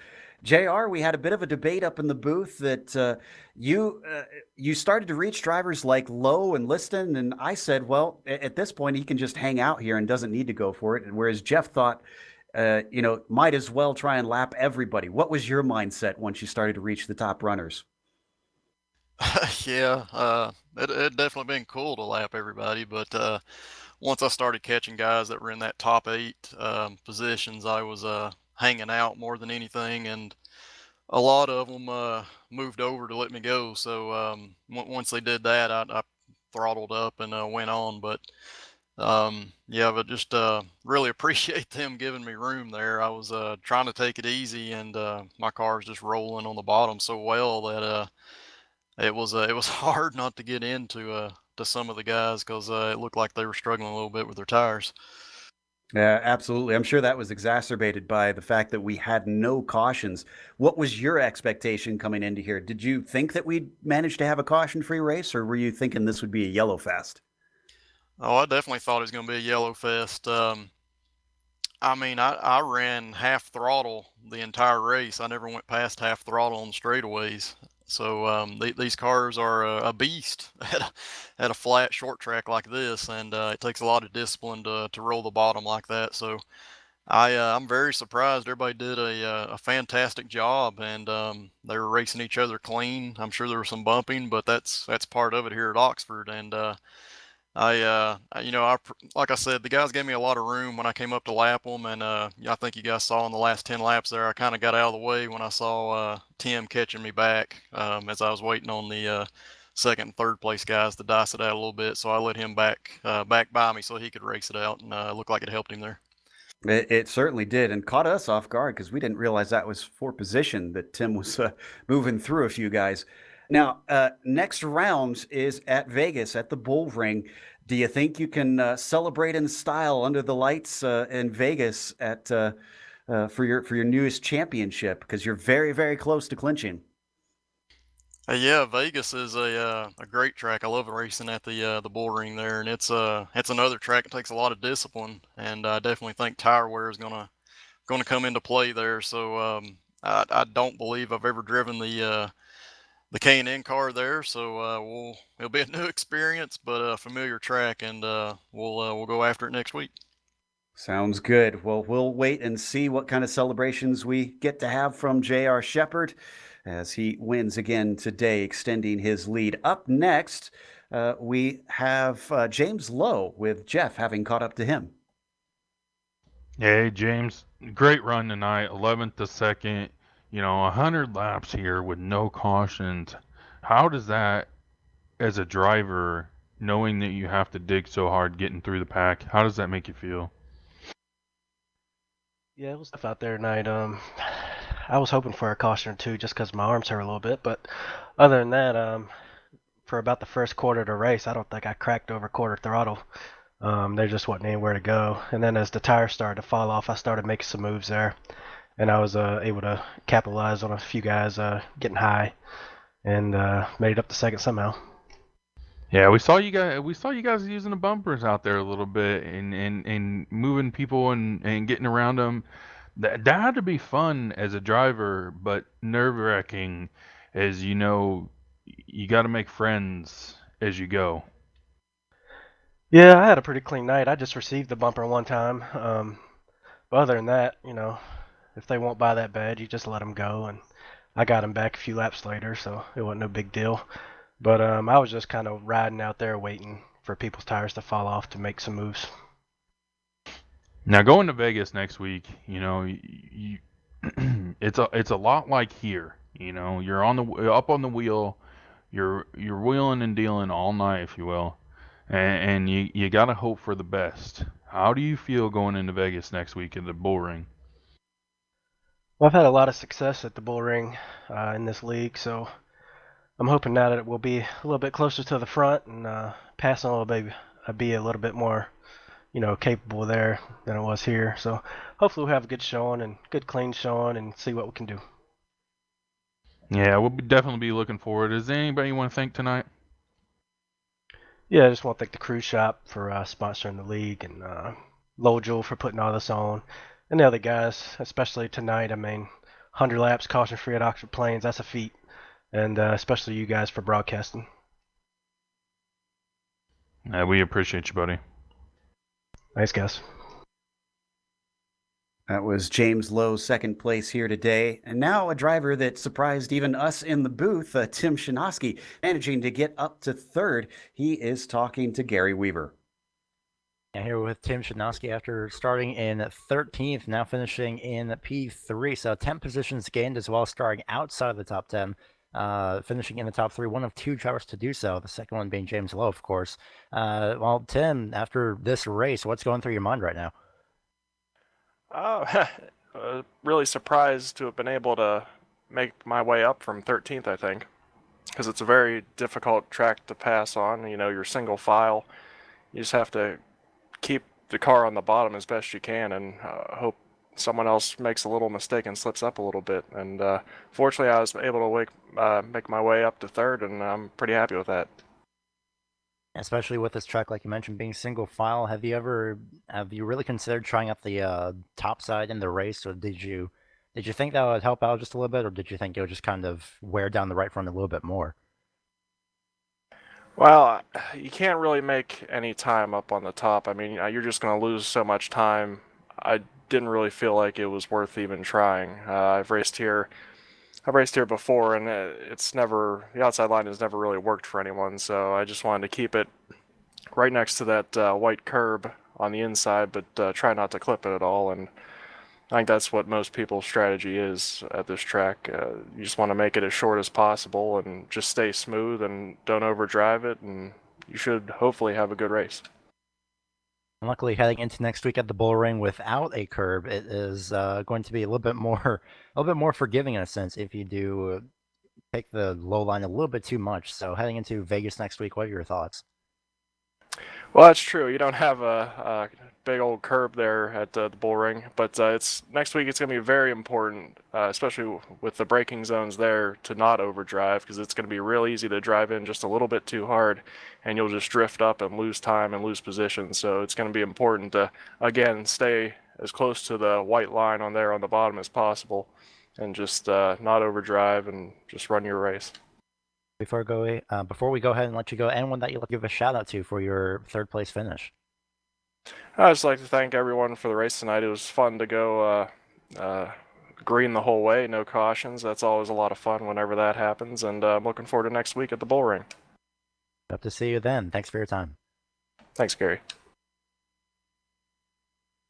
JR, we had a bit of a debate up in the booth that you started to reach drivers like Lowe and Liston, and I said, well, at this point, he can just hang out here and doesn't need to go for it. And whereas Jeff thought, might as well try and lap everybody. What was your mindset once you started to reach the top runners? Yeah, it definitely been cool to lap everybody, but once I started catching guys that were in that top 8 positions, I was hanging out more than anything, and a lot of them moved over to let me go. So once they did that, I throttled up and went on. But yeah, but just really appreciate them giving me room there. I was trying to take it easy, and my car was just rolling on the bottom so well that it was hard not to get into to some of the guys, because it looked like they were struggling a little bit with their tires. Yeah, absolutely. I'm sure that was exacerbated by the fact that we had no cautions. What was your expectation coming into here? Did you think that we'd manage to have a caution-free race, or were you thinking this would be a yellow fest? Oh, I definitely thought it was going to be a yellow fest. I mean, I ran half throttle the entire race. I never went past half throttle on the straightaways. So these cars are a beast at a flat short track like this, and it takes a lot of discipline to roll the bottom like that. So I'm very surprised. Everybody did a fantastic job, and they were racing each other clean. I'm sure there was some bumping, but that's part of it here at Oxford. And like I said, the guys gave me a lot of room when I came up to lap them, and I think you guys saw in the last 10 laps there, I kind of got out of the way when I saw Tim catching me back as I was waiting on the second and third place guys to dice it out a little bit. So I let him back by me so he could race it out, and it looked like it helped him there. It certainly did, and caught us off guard because we didn't realize that was for position, that Tim was moving through a few guys. Now, next round is at Vegas at the Bull Ring. Do you think you can celebrate in style under the lights in Vegas at for your newest championship? Because you're very, very close to clinching. Yeah, Vegas is a great track. I love racing at the Bull Ring there, and it's another track that takes a lot of discipline, and I definitely think tire wear is gonna come into play there. So I don't believe I've ever driven the K&N car there, so it'll be a new experience, but a familiar track, and we'll go after it next week. Sounds good. Well, we'll wait and see what kind of celebrations we get to have from J.R. Shepherd as he wins again today, extending his lead. Up next, we have James Lowe, with Jeff having caught up to him. Hey, James, great run tonight, 11th to 2nd. 100 laps here with no cautions. How does that, as a driver, knowing that you have to dig so hard getting through the pack, how does that make you feel? Yeah, it was tough out there tonight. I was hoping for a caution or two just because my arms hurt a little bit, but other than that, for about the first quarter of the race, I don't think I cracked over quarter throttle. There just wasn't anywhere to go. And then as the tires started to fall off, I started making some moves there. and I was able to capitalize on a few guys getting high, and made it up to second somehow. Yeah, we saw you guys. We saw you guys using the bumpers out there a little bit and moving people and getting around them. That had to be fun as a driver, but nerve-wracking, as you know. You got to make friends as you go. Yeah, I had a pretty clean night. I just received the bumper one time. But other than that, if they won't buy that bad, you just let them go. And I got them back a few laps later, so it wasn't no big deal. But I was just kind of riding out there waiting for people's tires to fall off to make some moves. Now going to Vegas next week, it's a lot like here. You're up on the wheel, you're wheeling and dealing all night, if you will, and you gotta hope for the best. How do you feel going into Vegas next week at the bull ring? Well, I've had a lot of success at the bull ring in this league, so I'm hoping now that it will be a little bit closer to the front and passing a little bit, be a little bit more, capable there than it was here. So hopefully we'll have a good showing and good clean showing and see what we can do. Yeah, we'll definitely be looking forward. Is there anybody you want to thank tonight? Yeah, I just want to thank the Cruise Shop for sponsoring the league and Lojel for putting all this on, and the other guys, especially tonight. I mean, 100 laps caution free at Oxford Plains, that's a feat, and especially you guys for broadcasting. We appreciate you, buddy. Thanks, guys. That was James Lowe's second place here today. And now a driver that surprised even us in the booth, Tim Shinoski, managing to get up to third. He is talking to Gary Weaver. Here with Tim Shinoski after starting in 13th, now finishing in P3. So 10 positions gained as well, starting outside of the top 10. Finishing in the top 3, one of 2 drivers to do so, the second one being James Lowe, of course. Well, Tim, after this race, what's going through your mind right now? Really surprised to have been able to make my way up from 13th, I think, because it's a very difficult track to pass on. You're single file. You just have to keep the car on the bottom as best you can and hope someone else makes a little mistake and slips up a little bit. And fortunately, I was able to make my way up to third, and I'm pretty happy with that. Especially with this track, like you mentioned, being single file, have you really considered trying out the top side in the race, or did you think that would help out just a little bit, or did you think it would just kind of wear down the right front a little bit more? Well, you can't really make any time up on the top. I mean, you're just going to lose so much time. I didn't really feel like it was worth even trying. I've raced here before, and the outside line has never really worked for anyone, so I just wanted to keep it right next to that white curb on the inside, but try not to clip it at all, and I think that's what most people's strategy is at this track. You just want to make it as short as possible and just stay smooth and don't overdrive it, and you should hopefully have a good race. Luckily, heading into next week at the bull ring without a curb, it is going to be a little bit more forgiving in a sense if you do pick the low line a little bit too much. So heading into Vegas next week, what are your thoughts? Well, that's true. You don't have a big old curb there at the bull ring, but next week. It's going to be very important, especially with the braking zones there, to not overdrive, because it's going to be real easy to drive in just a little bit too hard, and you'll just drift up and lose time and lose position. So it's going to be important to, again, stay as close to the white line on the bottom as possible, and just not overdrive and just run your race. Before we go ahead and let you go, anyone that you'd like to give a shout out to for your third place finish? I'd just like to thank everyone for the race tonight. It was fun to go green the whole way, no cautions. That's always a lot of fun whenever that happens, and I'm looking forward to next week at the bull ring. Hope to see you then. Thanks for your time. Thanks, Gary.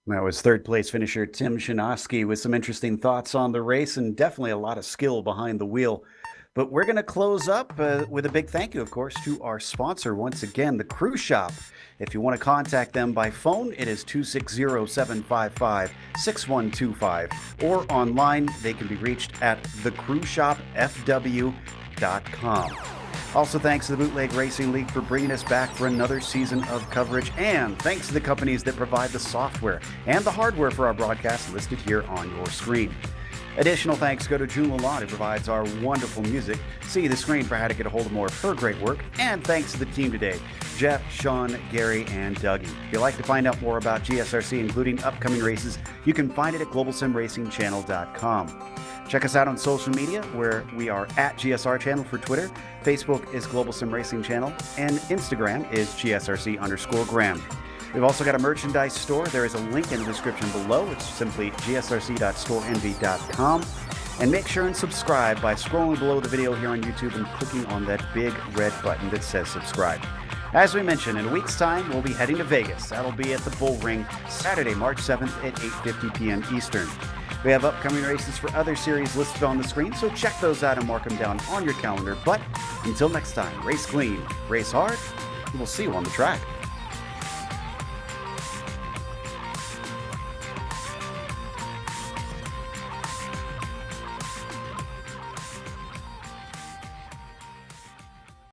That was third place finisher Tim Shinoski with some interesting thoughts on the race and definitely a lot of skill behind the wheel. But we're going to close up with a big thank you, of course, to our sponsor once again, the Cruise Shop. If you want to contact them by phone, it is 260-755-6125. Or online, they can be reached at thecruiseshopfw.com. Also, thanks to the Bootleg Racing League for bringing us back for another season of coverage. And thanks to the companies that provide the software and the hardware for our broadcast listed here on your screen. Additional thanks go to June Lalonde, who provides our wonderful music. See the screen for how to get a hold of more of her great work. And thanks to the team today, Jeff, Sean, Gary, and Dougie. If you'd like to find out more about GSRC, including upcoming races, you can find it at globalsimracingchannel.com. Check us out on social media, where we are at GSR Channel for Twitter, Facebook is Global Sim Racing Channel, and Instagram is GSRC_Graham. We've also got a merchandise store. There is a link in the description below. It's simply gsrc.storenvy.com. And make sure and subscribe by scrolling below the video here on YouTube and clicking on that big red button that says subscribe. As we mentioned, in a week's time, we'll be heading to Vegas. That'll be at the Bull Ring, Saturday, March 7th at 8:50 p.m. Eastern. We have upcoming races for other series listed on the screen, so check those out and mark them down on your calendar. But until next time, race clean, race hard, and we'll see you on the track.